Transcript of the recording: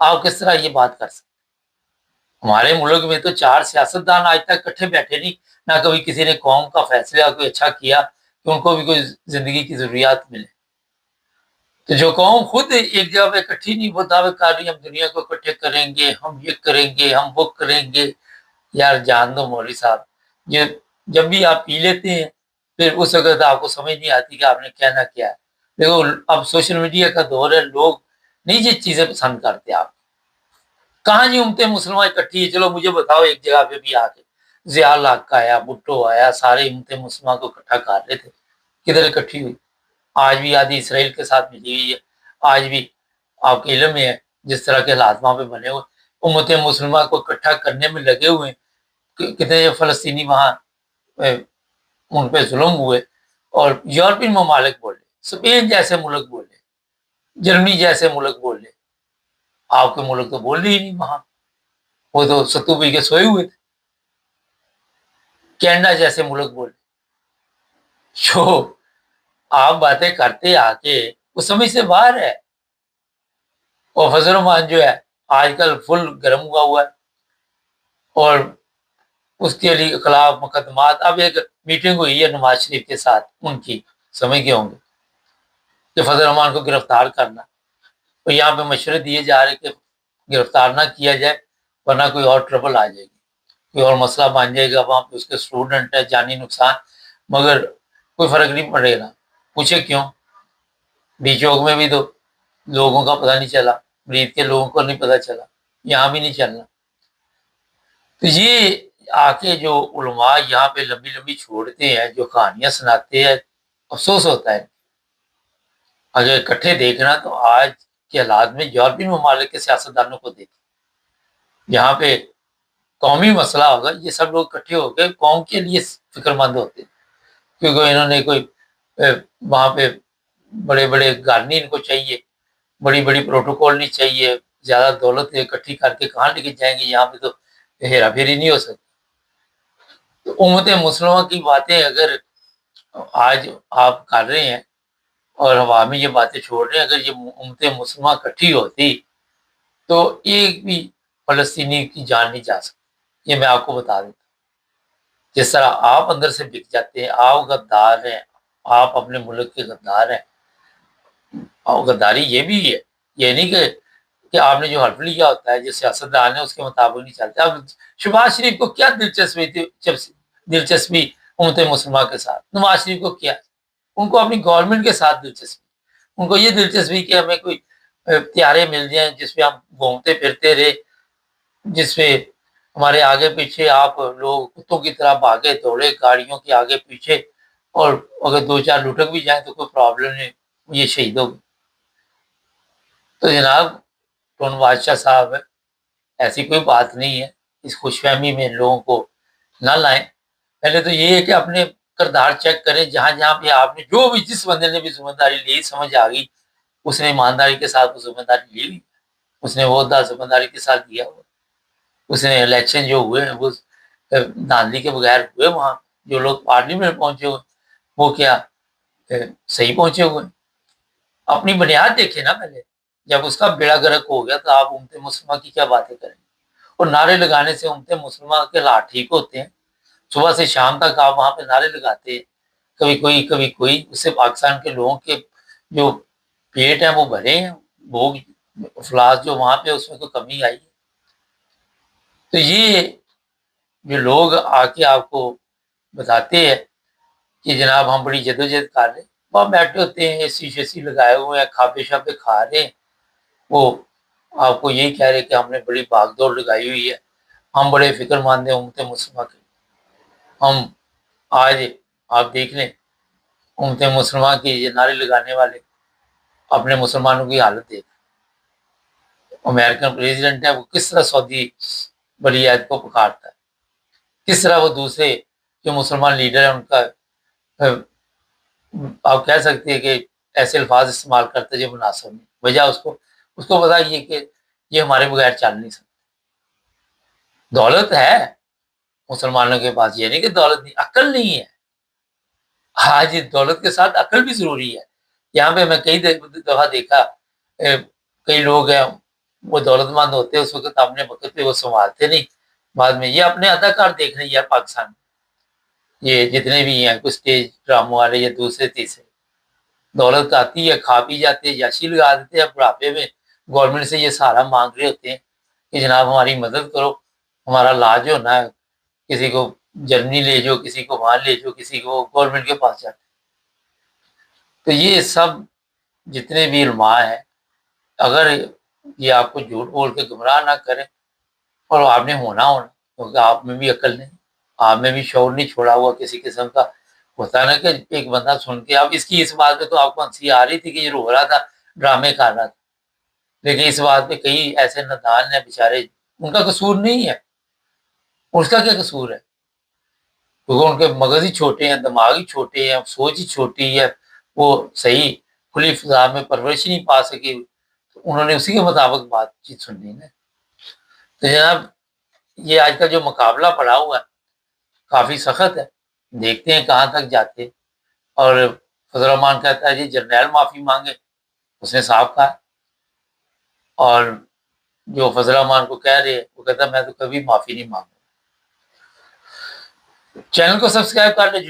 آپ کس طرح یہ بات کر سکتے؟ ہمارے ملک میں تو 4 سیاستدان آج تک کٹھے بیٹھے نہیں، نہ کبھی کسی نے قوم کا فیصلہ کوئی اچھا کیا کہ ان کو بھی کوئی زندگی کی ضروریات ملے۔ تو جو قوم خود ایک جگہ پہ اکٹھی نہیں، وہ دعوے کر رہی ہم دنیا کو اکٹھے کریں گے، ہم یہ کریں گے، ہم وہ کریں گے۔ یار جان دو مولوی صاحب، یہ جب بھی آپ پی لیتے ہیں پھر اس وقت آپ کو سمجھ نہیں آتی کہ آپ نے کہنا کیا ہے۔ دیکھو اب سوشل میڈیا کا دور ہے، لوگ نہیں یہ چیزیں پسند کرتے۔ آپ کہاں جی امت مسلمہ اکٹھی ہے؟ چلو مجھے بتاؤ ایک جگہ پہ بھی آ کے ضیاء الحق آیا، بھٹو آیا، سارے امت مسلمہ کو اکٹھا کر رہے تھے، کدھر اکٹھی ہوئی؟ آج بھی آدھی اسرائیل کے ساتھ ملی ہوئی ہے۔ آج بھی آپ کے علم میں ہے جس طرح کے حالات وہاں پہ بنے ہوئے، امت مسلمہ کو اکٹھا کرنے میں لگے ہوئے ہیں۔ کتنے فلسطینی وہاں ان پہ ظلم ہوئے، اور یورپین ممالک بولے، اسپین جیسے ملک بولے، جرمنی جیسے ملک بولے، آپ کے ملک تو بول رہی نہیں وہاں، وہ تو ستو پی کے سوئے ہوئے تھے۔ کینیڈا جیسے ملک بولے، جو آپ باتیں کرتے آ کے وہ سمجھ سے باہر ہے۔ اور فضل الرحمان جو ہے آج کل فل گرم ہوا ہے، اور اس کے لیے خلاف مقدمات۔ اب ایک میٹنگ ہوئی ہے نواز شریف کے ساتھ ان کی، سمجھ گئے ہوں گے، کہ فضل الرحمان کو گرفتار کرنا، اور یہاں پہ مشورے دیے جا رہے کہ گرفتار نہ کیا جائے ورنہ کوئی اور ٹربل آ جائے گی، کوئی اور مسئلہ بن جائے گا، وہاں پہ اس کے اسٹوڈنٹ ہے، جانی نقصان، مگر کوئی فرق نہیں پڑے گا۔ پوچھے کیوں؟ بی چوک میں بھی تو لوگوں کا پتہ نہیں چلا، مرید کے لوگوں کو نہیں پتہ چلا، یہاں بھی نہیں چلنا۔ تو یہ آ کے جو علماء یہاں پہ لمبی لمبی چھوڑتے ہیں، جو کہانیاں سناتے ہیں، افسوس ہوتا ہے۔ اگر اکٹھے دیکھنا تو آج کے حالات میں یورپین ممالک کے سیاستدانوں کو دیکھیں، جہاں پہ قومی مسئلہ ہوگا یہ سب لوگ اکٹھے ہو کے قوم کے لیے فکر مند ہوتے ہیں، کیونکہ انہوں نے کوئی وہاں پہ بڑے بڑے گھر نہیں ان کو چاہیے، بڑی بڑی پروٹوکول نہیں چاہیے، زیادہ دولت اکٹھی کر کے کہاں لے کے جائیں گے؟ یہاں پہ تو ہیرا پھیری نہیں ہو سکتی۔ تو امت مسلمہ کی باتیں اگر آج آپ کر رہے ہیں اور عوامی یہ باتیں چھوڑ رہے ہیں، اگر یہ امت مسلمہ اکٹھی ہوتی تو ایک بھی فلسطینی کی جان نہیں جا سکتی، یہ میں آپ کو بتا دیتا ہوں۔ جس طرح آپ اندر سے بک جاتے ہیں، آپ غدار ہیں، آپ اپنے ملک کے غدار ہیں، اور غداری یہ بھی ہے، یہ نہیں کہ آپ نے جو حلف لیا ہوتا ہے جو سیاستدان ہے اس کے مطابق نہیں چلتے۔ اب شہباز شریف کو کیا دلچسپی تھی، دلچسپی امت مسلمہ کے ساتھ؟ نواز شریف کو کیا؟ ان کو اپنی گورنمنٹ کے ساتھ دلچسپی، ان کو یہ دلچسپی کہ ہمیں کوئی اختیاریں مل جائیں جس پہ ہم گھومتے پھرتے رہے، جس پہ ہمارے آگے پیچھے آپ لوگ کتوں کی طرح بھاگے دوڑے گاڑیوں کے آگے پیچھے، اور اگر 2-4 لٹک بھی جائیں تو کوئی پرابلم نہیں، یہ شہید ہو گئے۔ تو جناب ٹون بادشاہ صاحب، ایسی کوئی بات نہیں ہے، اس خوش فہمی میں لوگوں کو نہ لائیں۔ پہلے تو یہ ہے کہ اپنے کردار چیک کریں، جہاں جہاں پہ آپ نے جو بھی جس بندے نے بھی ذمہ داری لی، سمجھ آ گئی، اس نے ایمانداری کے ساتھ وہ ذمہ داری لی، اس نے وہ عہدہ ذمہ داری کے ساتھ دیا ہوا، اس نے الیکشن جو ہوئے ہیں وہ دھاندلی کے بغیر ہوئے، وہاں جو لوگ پارلیمنٹ پہنچے ہوئے وہ کیا صحیح پہنچے ہوئے؟ اپنی بنیاد دیکھیں نا پہلے۔ جب اس کا بیڑا گرک ہو گیا تو آپ امت مسلمہ کی کیا باتیں کریں گے؟ اور نعرے لگانے سے امت مسلمہ کے حالات ٹھیک ہوتے ہیں؟ صبح سے شام تک آپ وہاں پہ نعرے لگاتے ہیں، کبھی کوئی، اس سے پاکستان کے لوگوں کے جو پیٹ ہیں وہ بھرے ہیں، بھوک افلاس جو وہاں پہ اس میں تو کمی آئی ہے۔ تو یہ جو لوگ آ کے آپ کو بتاتے ہیں کہ جناب ہم بڑی جدوجہد کر رہے ہیں، وہاں بیٹھے ہوتے ہیں، اے سی لگائے ہوئے ہیں، کھاپے شاپے کھا رہے ہیں، وہ آپ کو یہی کہہ رہے کہ ہم نے بڑی بھاگ دوڑ لگائی ہوئی ہے، ہم بڑے فکر مند ہیں امت مسلمہ کے۔ ہم آج آپ دیکھ لیں امت مسلمہ کی یہ نعرے لگانے والے اپنے مسلمانوں کی حالت دیکھ، امریکن پریزیڈنٹ ہے وہ کس طرح سعودی ولی عہد کو پکارتا ہے، کس طرح وہ دوسرے جو مسلمان لیڈر ہیں ان کا آپ کہہ سکتے ہیں کہ ایسے الفاظ استعمال کرتے جو مناسب نہیں، وجہ اس کو پتا یہ کہ یہ ہمارے بغیر چل نہیں سکتا۔ دولت ہے مسلمانوں کے پاس، یہ نہیں کہ دولت نہیں، عقل نہیں ہے۔ آج دولت کے ساتھ عقل بھی ضروری ہے۔ یہاں پہ میں کئی دفعہ دیکھا کئی لوگ ہیں وہ دولت مند ہوتے اس وقت اپنے وقت پہ وہ سنبھالتے نہیں، بعد میں یہ اپنے اداکار دیکھ رہے ہیں یار پاکستان میں، یہ جتنے بھی ہیں کوئی اسٹیج ڈراموں والے یا دوسرے تیسرے، دولت آتی ہے کھا پی جاتے ہیں، یاشی لگا دیتے ہیں بڑھاپے میں، گورنمنٹ سے یہ سہارا مانگ رہے ہوتے ہیں کہ جناب ہماری مدد کرو، ہمارا علاج ہونا ہے، کسی کو جرمنی لے جاؤ، کسی کو وہاں لے جاؤ، کسی کو گورنمنٹ کے پاس جاتے. تو یہ سب جتنے بھی علماء ہیں اگر یہ آپ کو جھوٹ بول کے گمراہ نہ کریں، اور آپ نے ہونا کیونکہ آپ میں بھی عقل نہیں، آپ میں بھی شعور نہیں چھوڑا ہوا کسی قسم کا. ہوتا ہے نا کہ ایک بندہ سن کے اب اس بات پہ تو آپ کو ہنسی آ رہی تھی کہ یہ رو رہا تھا، ڈرامے کر رہا تھا، لیکن اس بات پہ کئی ایسے نادان ہیں بیچارے، ان کا قصور نہیں ہے. اس کا کیا قصور ہے؟ کیونکہ ان کے مغز ہی چھوٹے ہیں، دماغ ہی چھوٹے ہیں، سوچ ہی چھوٹی ہے، وہ صحیح کھلی فضا میں پرورش نہیں پا سکے، تو انہوں نے اسی کے مطابق بات چیت سننی ہے. تو جناب یہ آج کا جو مقابلہ پڑا ہوا ہے کافی سخت ہے، دیکھتے ہیں کہاں تک جاتے. اور فضل الرحمان کہتا ہے جی جرنیل معافی مانگے، اس نے صاف کہا. اور جو فضل الرحمان کو کہہ رہے وہ کہتا ہے میں تو کبھی معافی نہیں مانگوں. چینل کو سبسکرائب کر لیں.